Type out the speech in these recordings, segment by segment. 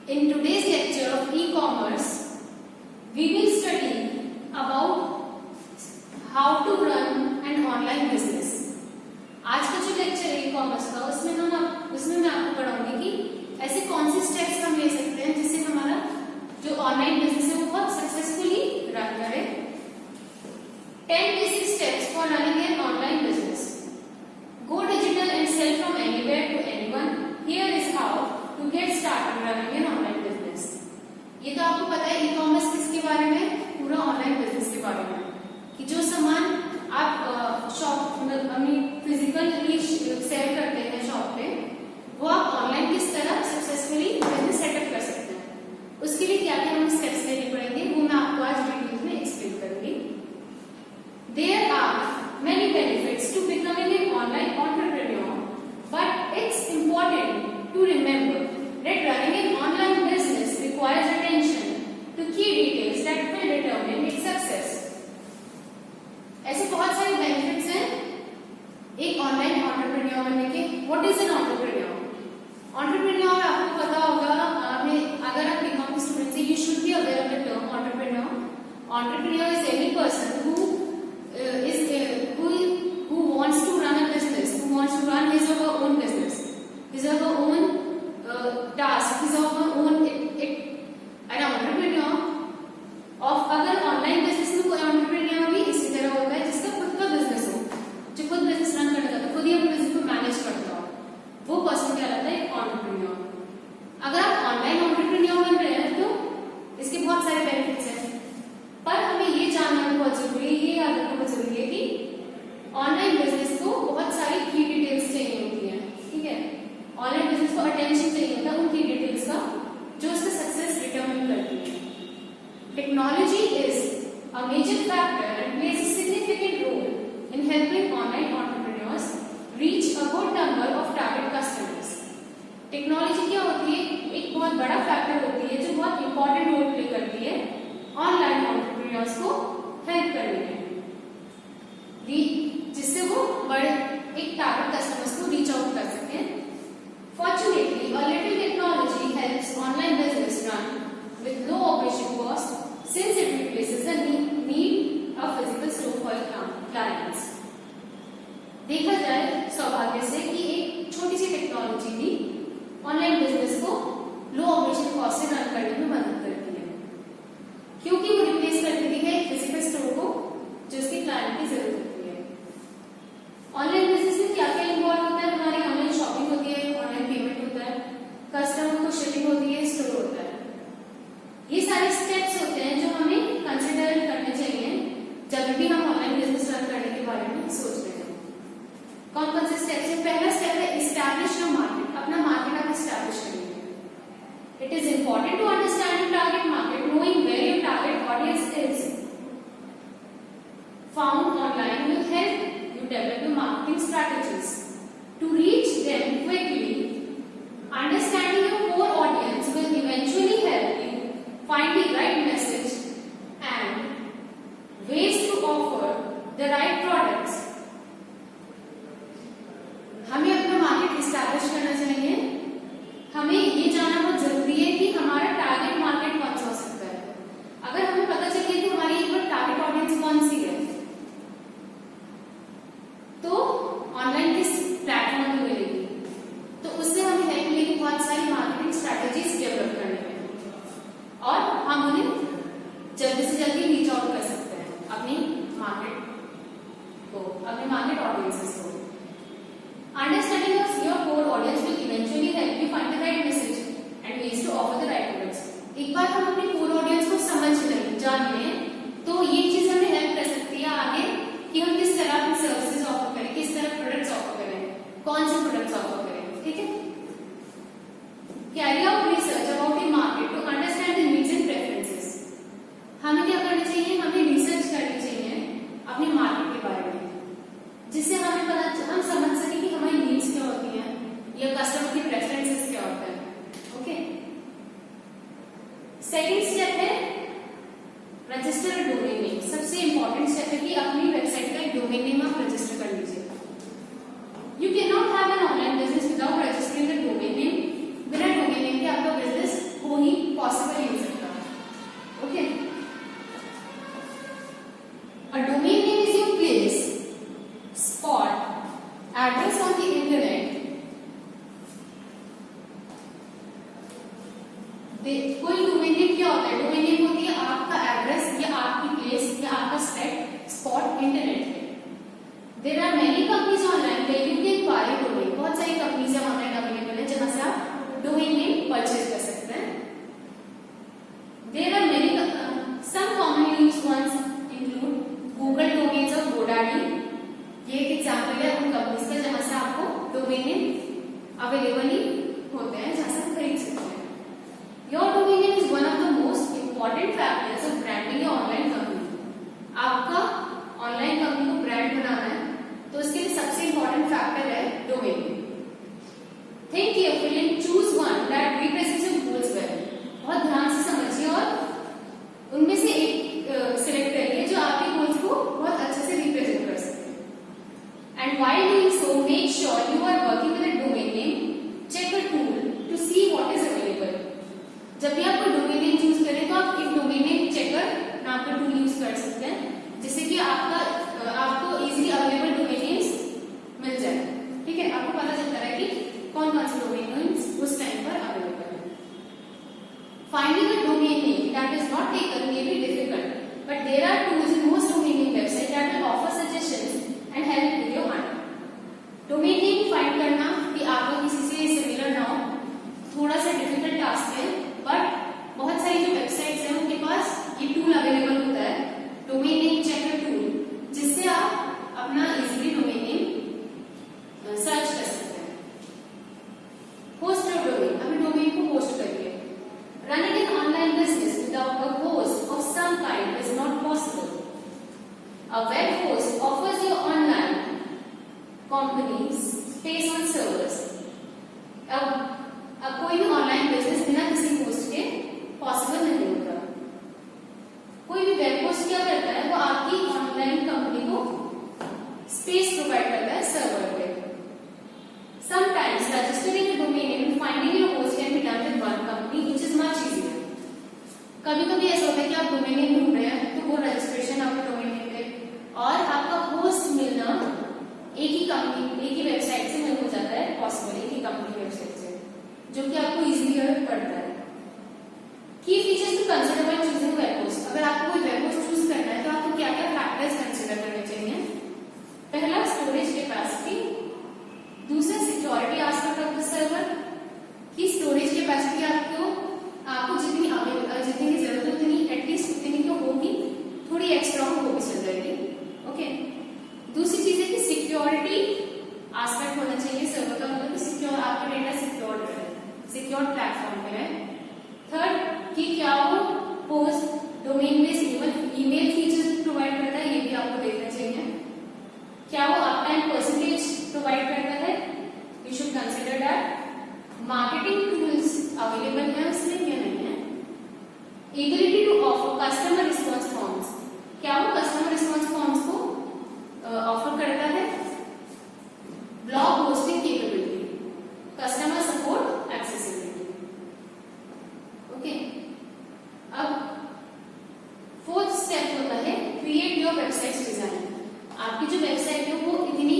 In today's lecture of e-commerce, we will study about how to run an online business. आज का जो lecture है e-commerce का उसमें मैं आपको पढ़ाऊंगी कि ऐसे कौन से स्टेप्स हम ले सकते हैं जिससे हमारा जो ऑनलाइन बिजनेस है वो बहुत सक्सेसफुली रन करे. 10 basic steps for running an online business. Go digital and sell from anywhere to anyone. Here is how to get started running an online business. ये तो आपको पता है ई-कॉमर्स किसके बारे में, पूरा ऑनलाइन बिजनेस के बारे में, कि जो सामान आप शॉप अपनी फिजिकली सेल करते हैं शॉप पे, वो आप ऑनलाइन किस तरह सक्सेसफुली बिजनेस सेटअप कर सकते हैं. उसके लिए क्या क्या हम स्टेप्स लेने पड़ेंगे वो मैं आपको आज वीडियो में एक्सप्लेन करूंगी. There are many benefits to becoming an online entrepreneur, but it's important to remember that running an online business requires attention to key details that will determine its success. ऐसे बहुत सारे benefits हैं एक online entrepreneur बनने के. What is an entrepreneur? Entrepreneur आपको पता होगा, अगर आप बीकॉम के स्टूडेंट से, you should be aware of the term entrepreneur. Entrepreneur is any person who wants to run a business, who wants to run his or her own business, his or her own task, his or her own an entrepreneur of अगर online business में कोई entrepreneur भी इसी तरह होता है जिसका खुद का बिजनेस हो, जो खुद बिजनेस रन करना चाहता है, खुद ही अपने बिजनेस को मैनेज करता हो, वो पर्सन क्या रहता है, एंटरप्रेन्योर. अगर आप ऑनलाइन एंटरप्रेन्योर बन रहे हैं तो इसके बहुत सारे बेनिफिट्स हैं, पर हमें ये जानना बहुत जरूरी है, ये याद रखना बहुत जरूरी है कि ऑनलाइन बिजनेस को बहुत सारी की डिटेल्स चाहिए होती है. ठीक है, ऑनलाइन बिजनेस को अटेंशन चाहिए होता है उन की डिटेल्स का जो उसका सक्सेस डिटरमिन करती है. Technology is a major factor and plays a significant role in helping online entrepreneurs reach a good number of target customers. Technology क्या होती है, एक बहुत बड़ा फैक्टर होती है जो बहुत इंपॉर्टेंट रोल प्ले करती है ऑनलाइन एंटरप्रेन्योर्स को हेल्प करने में, जिससे वो बड़े एक टारगेट कस्टमर्स को रीच आउट कर सके. Fortunately, a little technology helps online business run with low operation cost since it replaces the need of physical store for clients. देखा जाए सौभाग्य से कि एक छोटी सी टेक्नोलॉजी भी ऑनलाइन बिजनेस को लो ऑपरेशन कॉस्ट से रन करने में मदद करती है, क्योंकि वो रिप्लेस कर देती है एक फिजिकल स्टोर को जो उसके क्लाइंट की जरूरत होती है. ऑनलाइन बिजनेस में क्या क्या इन्वॉल्व होता है, हमारी ऑनलाइन शॉपिंग होती है, ऑनलाइन पेमेंट होता है, कस्टमर को शिपिंग होती है, स्टोर होता है. ये सारे स्टेप्स होते हैं जो हमें कंसिडर करने चाहिए जब भी हम ऑनलाइन बिजनेस रन करने के बारे में सोच रहे हैं. कौन कौन से स्टेप्स है? पहला स्टेप है एस्टैब्लिश योर मार्केट. अपना मार्केट आप एस्टैब्लिश करेंगे. It is important to understand your target market. Knowing where your target audience is found online will help you develop your marketing strategies to reach them quickly. Understanding your core audience will eventually help you find the right message and ways to offer the right products. हमें अपना market establish करना चाहिए. हमें ये जानना बहुत जरूरी है कि हमारा टारगेट मार्केट कौन सा हो सकता है. अगर हमें पता चले कि हमारी एक बार टारगेट ऑडियंस कौन सी है तो ऑनलाइन किस प्लेटफॉर्म में मिलेगी, तो उससे हमें हेल्प मिलेगी बहुत सारी मार्केटिंग स्ट्रैटेजीज डेवलप करने में, और हम उन्हें जल्दी से जल्दी रीच आउट कर सकते हैं अपनी मार्केट को, अपने मार्केट ऑडियंसेस को. Understanding of your core audience will eventually help you find the right message and ways to offer the right products. एक बार हम अपनी कोर ऑडियंस को समझ लें, जान लें, तो ये चीज हमें हेल्प कर सकती है आगे कि हम किस तरह अपनी सर्विसेज ऑफर करें, किस तरह प्रोडक्ट्स ऑफर करें, कौन से प्रोडक्ट्स ऑफर करें. ठीक है, carry out research about the market to understand the needs and preferences. हमें क्या करना चाहिए, हमें रिसर्च करनी चाहिए अपनी मार्केट के बारे में, जिससे हम समझ सके कि हमारी नीड्स क्या होती हैं या कस्टमर की प्रेफरेंसेस क्या होता है. ओके, सेकेंड स्टेप है रजिस्टर डोमेन नेम. सबसे इंपॉर्टेंट स्टेप है कि अपनी वेबसाइट का एक डोमेन नेम आप रजिस्टर कर लीजिए. You can not have an online business without registering the domain name. बिना डोमेन नेम के आपका business address on the internet, कोई डोमेन नेम क्या होता है? डोमेन नेम होती है आपका एड्रेस या आपकी प्लेस या आपका स्पॉट इंटरनेट पे। There are many companies online where you can buy domain. बहुत सारी कंपनीज ऑनलाइन अवेलेबल है जहां से आप डोमेन नेम परचेज कर सकते हैं। There are many some commonly used ones include Google domains और गोडैडी। ये एक एग्जांपल है उन कंपनीज का जहां से आपको डोमेन नेम अवेलेबल ही होते हैं, जहां से आप खरीद सकते हैं। Your domain name is one of the most important factors of branding your online company। आपका ऑनलाइन कंपनी को ब्रांड बनाना है तो इसके लिए सबसे इंपॉर्टेंट फैक्टर है domain name. Think carefully and choose one that represents your goals well। बहुत ध्यान से समझिए और उनमें से एक सिलेक्ट करिए जो आपके गोल्स को बहुत अच्छे से रिप्रेजेंट कर सकते हैं। And while doing so, make sure you are working with a domain name checker tool to see what is available। जब भी आप कोई डोमेन नेम चूज करें तो आप एक डोमेन नेम चेकर नाम का टूल यूज कर सकते हैं, जिससे कि आपको इजीली अवेलेबल डोमेन नेम्स मिल जाए। ठीक है, आपको पता चलता है कि कौन कौन से डोमेन नेम्स उस टाइम पर अवेलेबल है। Finding a domain name that is not taken may be difficult, but there are tools in most domain name website that will offer suggestions and help with your hunt. Domain name find करना कि आपका किसी से similar ना हो, थोड़ा सा difficult task है, बट बहुत सारी जो वेबसाइट्स हैं उनके पास ये टूल अवेलेबल होता है, डोमेन नेम चेकर टूल, जिससे आप अपना इजीली डोमेन नेम सर्च कर सकते हैं। होस्ट योर डोमेन, अभी डोमेन को होस्ट करिए। Running an online business without a host of some kind is not possible. A web host offers your online company space on servers. अब कोई भी online business बिना किसी होस्ट के possible नहीं होता। कोई भी वेब होस्ट क्या करता है, वो आपकी ऑनलाइन कंपनी को स्पेस प्रोवाइड करता है सर्वर पे। Sometimes registering a domain name and finding your host can be done with one company which is much easier. कभी-कभी ऐसा होता है कि आप डोमेन नेम ढूंढ रहे हैं तो वो रजिस्ट्रेशन आपके डोमेन नेम पे और आपका होस्ट मिलना एक ही कंपनी, एक ही वेबसाइट से मिल हो जाता है पॉसिबल, एक ही कंपनी वेबसाइट से, जो कि आपको इजीली पड़ता है। Key features to consider while choosing web host. अगर आपको कोई वेब होस्ट चूज करना है तो आपको क्या क्या फैक्टर्स कंसीडर करने चाहिए? पहला, स्टोरेज कैपेसिटी। दूसरा, security aspect of the server, की स्टोरेज कैपेसिटी आपको जितनी की जरूरत है उतनी एटलीस्ट उतनी तो होगी, थोड़ी एक्स्ट्रा हो भी चल जाएगी। ओके। दूसरी चीज है कि सिक्योरिटी एस्पेक्ट होना चाहिए सर्वर का, मतलब सिक्योर, आपका डेटा सिक्योर प्लेटफॉर्म पे है। थर्ड, कि क्या वो host domain based email features provide करता है, ये भी आपको देखना चाहिए। क्या वो अपटाइम परसेंटेज प्रोवाइड करता है, you should consider that. Marketing tools available है उसमें या नहीं है। Ability to offer customer response forms, क्या वो कस्टमर रिस्पॉन्स फॉर्म्स को ऑफर करता है। Blog hosting capability, customer support accessibility. Okay. अब फोर्थ स्टेप होता है क्रिएट योर वेबसाइट डिजाइन। आपकी जो वेबसाइट है वो इतनी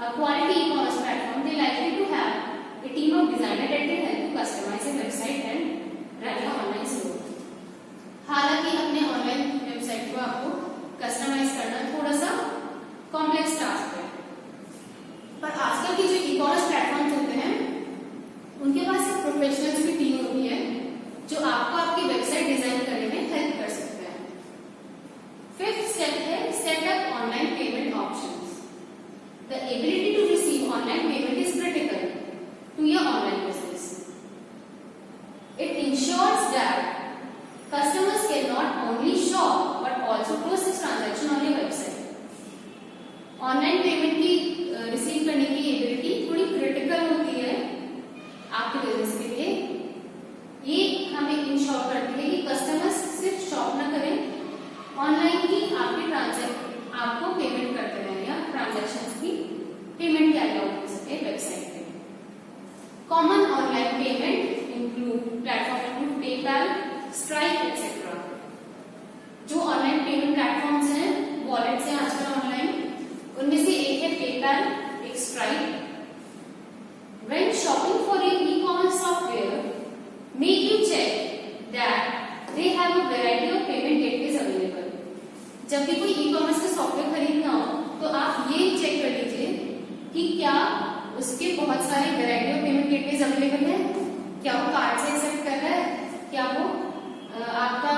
a quality e-commerce platform, they likely to have a team of designers that can help you customize a website and run your online store. हालांकि अपने online website को आपको customise करना थोड़ा सा कॉम्प्लेक्स टास्क है, पर आजकल की जो ई-कॉमर्स प्लेटफॉर्म्स होते हैं उनके पास एक प्रोफेशनल्स की टीम होती है जो आपको आपकी वेबसाइट डिजाइन करने में हेल्प कर सकते हैं। फिफ्थ स्टेप है set up online payment options. The ability to receive online payment is critical to your online business. It ensures that customers can not only shop but also process transaction on your website. Online payment की receive करने की ability थोड़ी critical होती है आपके business के लिए। ये हमें इंश्योर करती है कि कस्टमर्स सिर्फ शॉप ना करें, ऑनलाइन ही आपको पेमेंट करते रहें या ट्रांजैक्शंस की पेमेंट कैरी आउट कर सके वेबसाइट पे। Common online payment include platform include PayPal, stripe etcetera. जो ऑनलाइन पेमेंट प्लेटफॉर्म्स हैं, वॉलेट्स हैं आजकल ऑनलाइन, उनमें से एक है पेपैल, एक stripe. When shopping for a e-commerce software, make you check that they have a variety of payment gateways available. जब भी कोई ई-कॉमर्स का सॉफ्टवेयर खरीदना हो तो आप ये चेक कर लीजिए कि क्या उसके बहुत सारे variety of payment gateways available है, क्या वो कार्ड से एक्सेप्ट कर रहा है, क्या वो आपका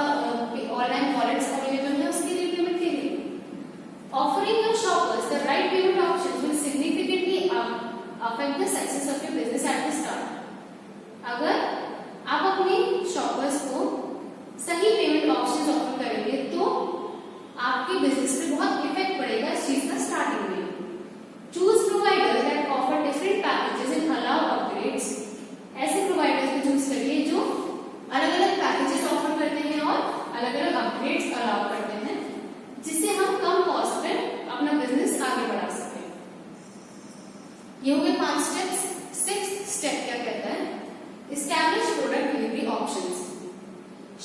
ऑनलाइन वॉलेट्स अवेलेबल है उसके लिए पेमेंट के लिए। Offering your shoppers the right payment options will significantly affect the success of your business at the start. अगर आप अपने शॉपर्स को सही पेमेंट ऑप्शंस ऑफर करेंगे तो आपके बिजनेस पे बहुत इफेक्ट पड़ेगा इस चीज का स्टार्टिंग में। Choose provider that offer different packages and allow upgrades. ऐसे प्रोवाइडर्स को चूज करिए जो अलग अलग पैकेजेस ऑफर करते हैं और अलग अलग अपग्रेड्स अलाउ करते हैं, जिससे हम कम कॉस्ट पे अपना बिजनेस आगे बढ़ा सकें। ये हो गए 5 स्टेप्स। 6th स्टेप क्या कहता है? Establish product delivery options.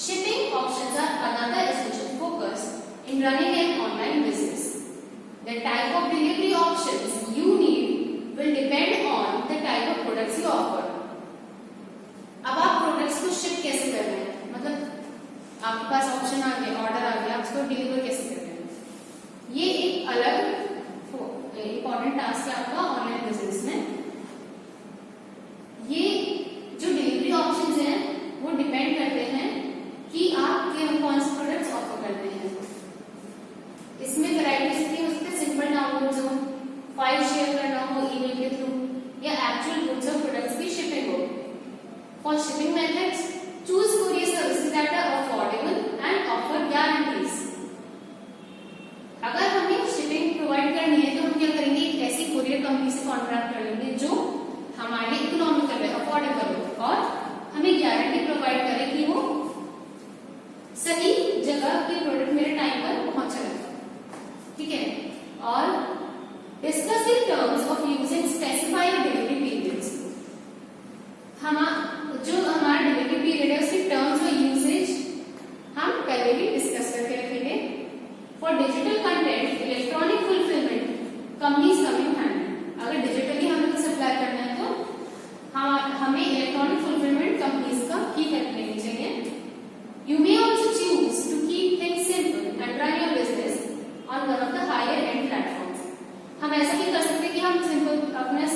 Shipping options are another essential focus in running an online business. The type of delivery options you need will depend on the type of products you offer. अब आप products को ship कैसे कर रहे हैं, मतलब आपके पास option आ गया, ऑर्डर आ गया, आप उसको डिलीवर कैसे कर रहे हैं, ये एक अलग इंपॉर्टेंट टास्क है आपका ऑनलाइन बिजनेस में। ये जो डिलीवरी ऑप्शंस हैं वो डिपेंड करते हैं कि आप कौन से प्रोडक्ट्स ऑफर करते हैं। इसमें वैरायटीज की उसके सिंपल डाउनलोड्स हो, फाइल शेयर करना हो ईमेल के थ्रू, या एक्चुअल गुड्स और प्रोडक्ट्स की शिपिंग हो। For shipping methods choose courier services that are affordable and offer guarantees. अगर हमें शिपिंग प्रोवाइड करनी है तो हम क्या करेंगे, एक ऐसी कुरियर कंपनी से कॉन्ट्रैक्ट कर लेंगे जो हमारे लिए इकोनॉमिकल है, अफोर्डेबल हो और हमें गारंटी प्रोवाइड करे कि वो सही जगह के प्रोडक्ट मेरे टाइम पर पहुंचेगा। ठीक है, और discuss the terms of using specified delivery periods. जो हमारा डिलीवरी पीरियड है उसकी टर्म्स और यूसेज हम पहले भी डिस्कस करके रखेंगे। For digital content electronic fulfilment companies coming hand. अगर डिजिटली हमें सप्लाई करना है तो हमें इलेक्ट्रॉनिक फुलफिलमेंट कंपनीज का ही हेल्प लेनी चाहिए। You may also choose to keep things simple and run your business on one of the higher end platforms. हम ऐसा भी कर सकते हैं कि हम सिंपल अपने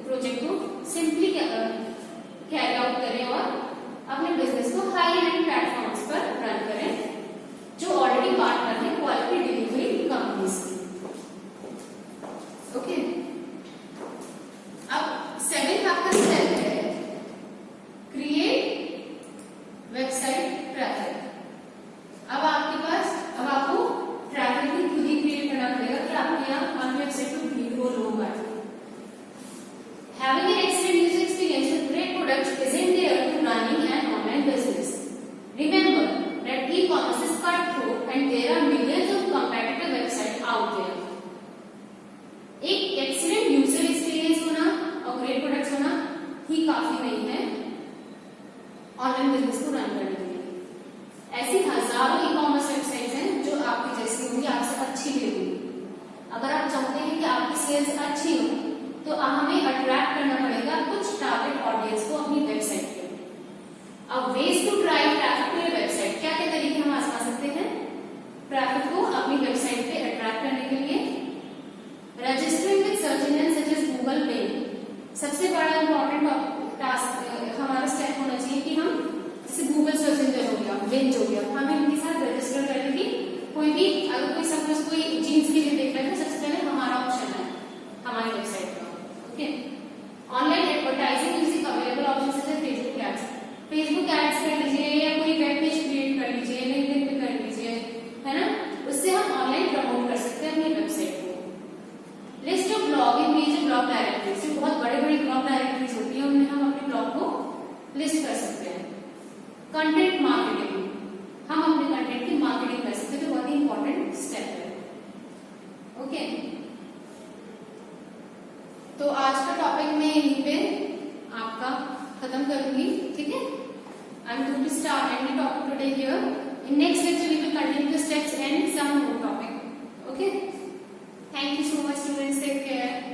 प्रोजेक्ट को सिंपली कैरी आउट करें और अपने बिजनेस को हाई एंड प्लेटफॉर्म्स पर रन करें जो ऑलरेडी पार्टनर है क्वालिटी डिलीवरी कंपनीज की। ओके, अब 7th आपका स्टेप है क्रिएट वेबसाइट ट्रैफिक। अब आपको ट्रैफिक भी खुद ही क्रिएट करना पड़ेगा कि आपके यहाँ ऑन वेबसाइट पर भीड़ हो, लोग आए। Having an excellent user experience with great products isn't there to running an online business. Remember that e-commerce is cutthroat and there are millions of competitive websites out there. एक excellent user experience होना और great products होना ही काफी नहीं है online business को run करने के लिए। ऐसी हजारों ई-कॉमर्स वेबसाइट्स हैं जो आपकी जैसी होंगी, आपसे अच्छी भी होंगी। अगर आप चाहते हैं कि आपकी सेल्स अच्छी हो तो हमें अट्रैक्ट करना पड़ेगा कुछ टारगेट ऑडियंस को अपनी वेबसाइट पे। अब ways to drive traffic to your website, क्या क्या तरीके हम आजमा सकते हैं ट्रैफिक को अपनी वेबसाइट पे अट्रैक्ट करने के लिए? Registering with search engine such as Google पे, सबसे बड़ा इंपॉर्टेंट टास्क हमारा स्टेप होना चाहिए कि हम जैसे गूगल सर्च इंजन हो गया, बिंज हो गया, हमें इनके साथ रजिस्टर करने की कोई भी, अगर कोई सपोज कोई जीन्स के लिए देख रहे हैं, सबसे पहले हमारा ऑप्शन है हमारी वेबसाइट का। Okay, online advertising using available option जैसे फेसबुक एड्स, फेसबुक एड्स कर लीजिए या कोई वेब पेज क्रिएट कर लीजिए, लिंक्डइन पे कर लीजिए, है ना, उससे हम ऑनलाइन प्रमोट कर सकते हैं अपनी वेबसाइट को। List of blogging page, blog directories, जो बहुत बड़े बड़े ब्लॉग डायरेक्टरीज होती है उनमें हम अपने ब्लॉग को लिस्ट कर सकते हैं। कंटेंट मार्केटिंग, हम अपने कंटेंट की मार्केटिंग कर सकते हैं, तो बहुत ही इंपॉर्टेंट स्टेप है। ओके, तो आज का टॉपिक मैं यहीं पे आपका खत्म करूंगी, ठीक है? I am going to start any topic today here, in next lecture we will continue the steps and some more topic. Okay, thank you so much students, take care.